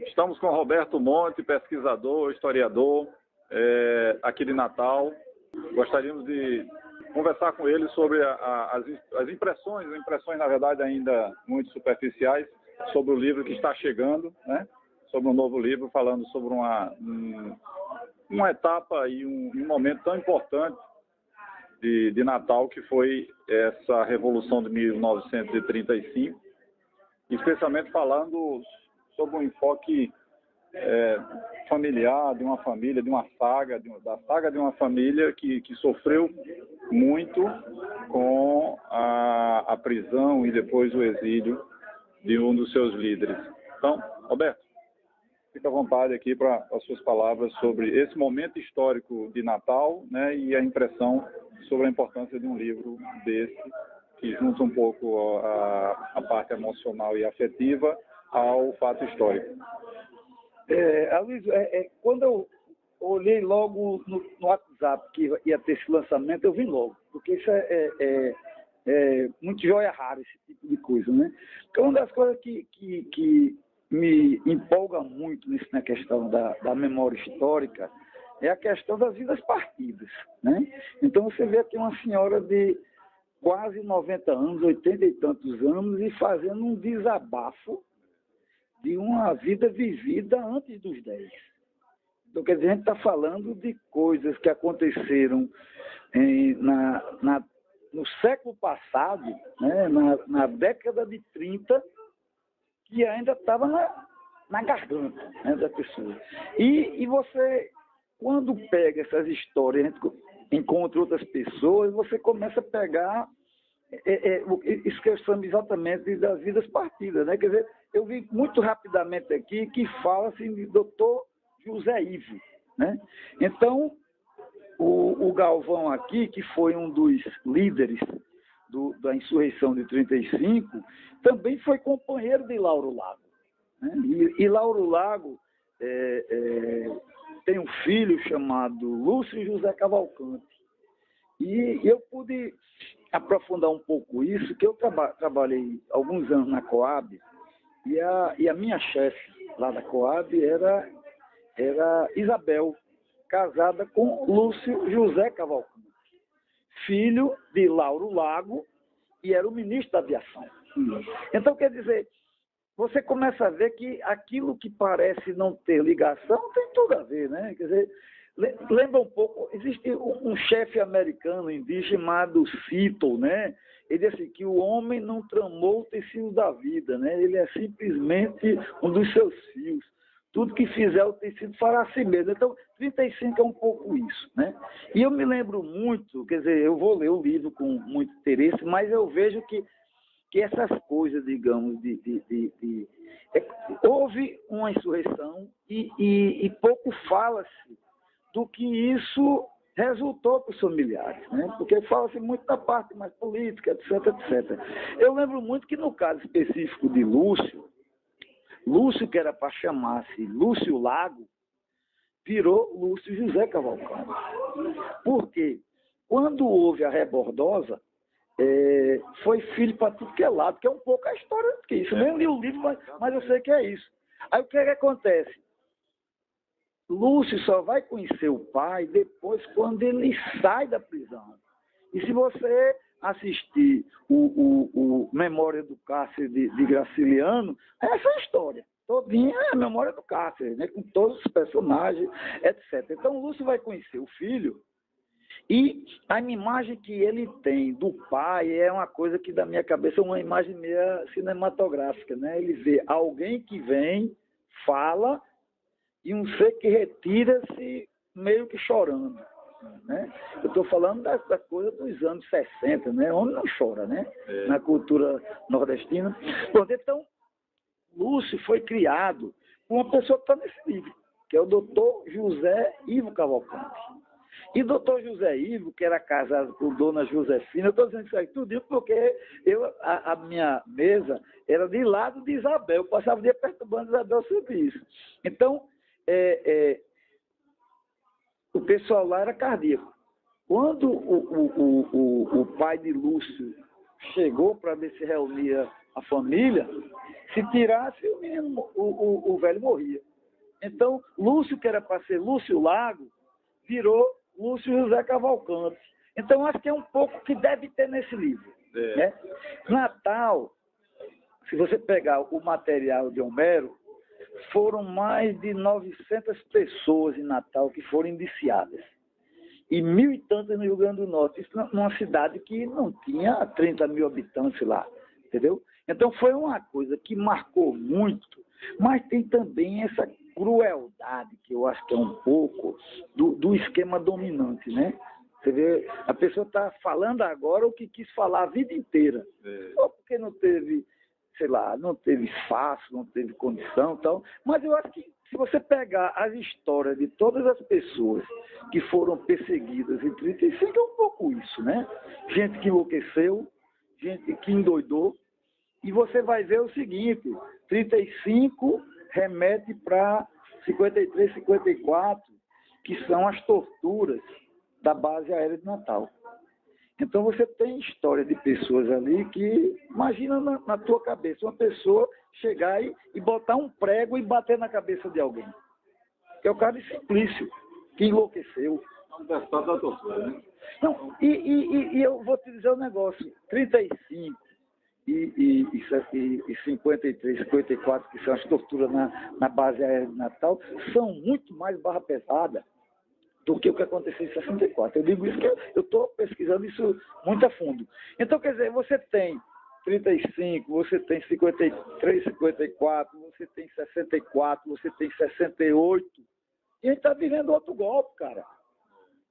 Estamos com Roberto Monte, pesquisador, historiador, aqui de Natal. Gostaríamos de conversar com ele sobre as impressões, na verdade ainda muito superficiais, sobre o livro que está chegando, né? Sobre um novo livro falando sobre uma etapa e um momento tão importante de Natal, que foi essa Revolução de 1935, especialmente falando sobre um enfoque familiar, de uma família, de uma saga, da saga de uma família que sofreu muito com a prisão e depois o exílio de um dos seus líderes. Então, Roberto, fica à vontade aqui para as suas palavras sobre esse momento histórico de Natal, né, e a impressão sobre a importância de um livro desse, que junta um pouco a parte emocional e afetiva ao fato histórico. Aloysio, quando eu olhei logo no WhatsApp que ia ter esse lançamento, eu vim logo, porque isso é muito joia rara, esse tipo de coisa, né? Então, uma das coisas que me empolga muito na questão da memória histórica é a questão das vidas partidas, né? Então, você vê aqui uma senhora de quase 90 anos, 80 e tantos anos, e fazendo um desabafo de uma vida vivida antes dos 10. Então, quer dizer, a gente está falando de coisas que aconteceram no século passado, né, na década de 30, que ainda estava na garganta, né, da pessoa. E você, quando pega essas histórias, encontra outras pessoas, você começa a pegar isso que eu chamo exatamente das vidas partidas, né? Quer dizer, eu vi muito rapidamente aqui que fala assim de Dr. José Ivo, né? Então, o Galvão aqui, que foi um dos líderes da insurreição de 35, também foi companheiro de Lauro Lago, né? E Lauro Lago tem um filho chamado Lúcio José Cavalcante. E eu pude aprofundar um pouco isso, que eu trabalhei alguns anos na Coab, e a minha chefe lá da Coab era Isabel, casada com Lúcio José Cavalcante, filho de Lauro Lago, e era o ministro da Aviação. Então, quer dizer, você começa a ver que aquilo que parece não ter ligação tem tudo a ver, né? Quer dizer, lembra um pouco, existe um chefe americano indígena chamado Seattle, né? Ele disse assim, que o homem não tramou o tecido da vida, né? Ele é simplesmente um dos seus fios. Tudo que fizer o tecido fará a si mesmo. Então, 35 é um pouco isso, né? E eu me lembro muito, quer dizer, eu vou ler o livro com muito interesse, mas eu vejo que essas coisas, digamos, houve uma insurreição e pouco fala-se do que isso resultou para os familiares, né? Porque fala-se muito da parte mais política, etc, etc. Eu lembro muito que no caso específico de Lúcio, que era para chamar-se Lúcio Lago, virou Lúcio José Cavalcante. Por quê? Quando houve a rebordosa, foi filho para tudo que é lado, que é um pouco a história que isso. Eu nem li o livro, mas eu sei que é isso. Aí o que acontece? Lúcio só vai conhecer o pai depois quando ele sai da prisão. E se você assistir o Memória do Cárcere de Graciliano, é essa história. Todinha é a Memória do Cárcere, né? Com todos os personagens, etc. Então Lúcio vai conhecer o filho e a imagem que ele tem do pai é uma coisa que da minha cabeça é uma imagem meio cinematográfica, né? Ele vê alguém que vem, fala, e um ser que retira-se meio que chorando, né? Eu estou falando da coisa dos anos 60, né? Homem não chora, né? Na cultura nordestina. Bom, então, Lúcio foi criado por uma pessoa que está nesse livro, que é o Dr. José Ivo Cavalcante. E Dr. José Ivo, que era casado com Dona Josefina, eu estou dizendo isso aí tudo porque a minha mesa era de lado de Isabel, eu passava o dia perturbando Isabel sobre isso. Então, o pessoal lá era cardíaco. Quando o pai de Lúcio chegou para ver se reunia a família, se tirasse, o velho morria. Então, Lúcio, que era para ser Lúcio Lago, virou Lúcio José Cavalcante. Então, acho que é um pouco que deve ter nesse livro. Né? Natal, se você pegar o material de Homero, foram mais de 900 pessoas em Natal que foram indiciadas. E 1.000 e tantas no Rio Grande do Norte. Isso numa cidade que não tinha 30 mil habitantes lá. Entendeu? Então, foi uma coisa que marcou muito, mas tem também essa crueldade, que eu acho que é um pouco do esquema dominante, né? Você vê, a pessoa está falando agora o que quis falar a vida inteira. Ou porque não teve, sei lá, não teve espaço, não teve condição e tal. Mas eu acho que se você pegar as histórias de todas as pessoas que foram perseguidas em 35, é um pouco isso, né? Gente que enlouqueceu, gente que endoidou. E você vai ver o seguinte, 35 remete para 53, 54, que são as torturas da base aérea de Natal. Então você tem história de pessoas ali que, imagina na tua cabeça, uma pessoa chegar e botar um prego e bater na cabeça de alguém. Que é o caso de Simplício, que enlouqueceu. Da tortura, né? Não, e eu vou te dizer um negócio, 35 e 53, 54, que são as torturas na base aérea de Natal, são muito mais barra pesada do que o que aconteceu em 64. Eu digo isso que eu estou pesquisando isso muito a fundo. Então, quer dizer, você tem 35, você tem 53, 54, você tem 64, você tem 68, e a gente está vivendo outro golpe, cara.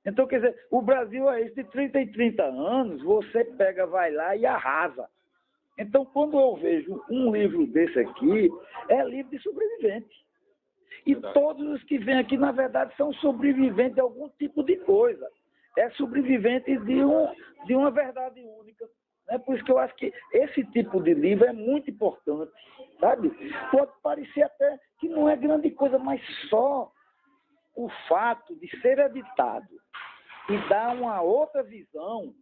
Então, quer dizer, o Brasil é esse, de 30 em 30 anos, você pega, vai lá e arrasa. Então, quando eu vejo um livro desse aqui, é livro de sobrevivente. E todos os que vêm aqui, na verdade, são sobreviventes de algum tipo de coisa. É sobrevivente de uma verdade única. Né? Por isso que eu acho que esse tipo de livro é muito importante, sabe? Pode parecer até que não é grande coisa, mas só o fato de ser editado e dar uma outra visão,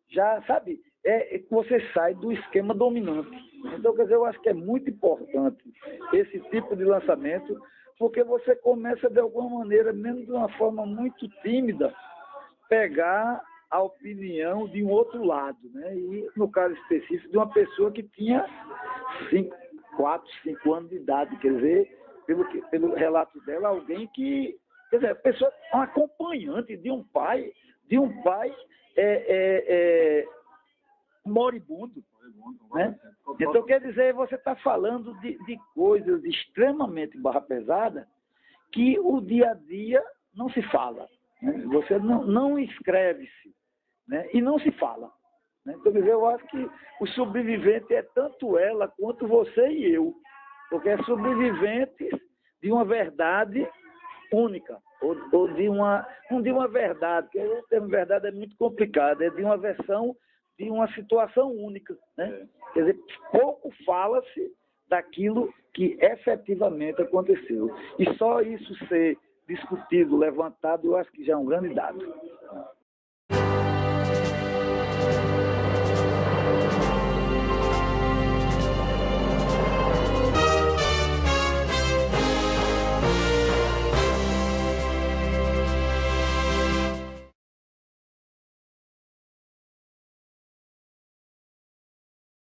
já, sabe, você sai do esquema dominante. Então, quer dizer, eu acho que é muito importante esse tipo de lançamento, porque você começa, de alguma maneira, mesmo de uma forma muito tímida, pegar a opinião de um outro lado, né? E, no caso específico, de uma pessoa que tinha 4, 5 anos de idade, quer dizer, pelo relato dela, alguém que, quer dizer, a pessoa, um acompanhante de um pai moribundo, né? Então, quer dizer, você está falando de coisas extremamente barra pesada que o dia a dia não se fala, né? Você não escreve-se, né? E não se fala, né? Então, quer dizer, eu acho que o sobrevivente é tanto ela quanto você e eu, porque é sobrevivente de uma verdade única, ou de uma, não de uma verdade, porque o termo verdade é muito complicado, é de uma versão de uma situação única, né? Quer dizer, pouco fala-se daquilo que efetivamente aconteceu. E só isso ser discutido, levantado, eu acho que já é um grande dado.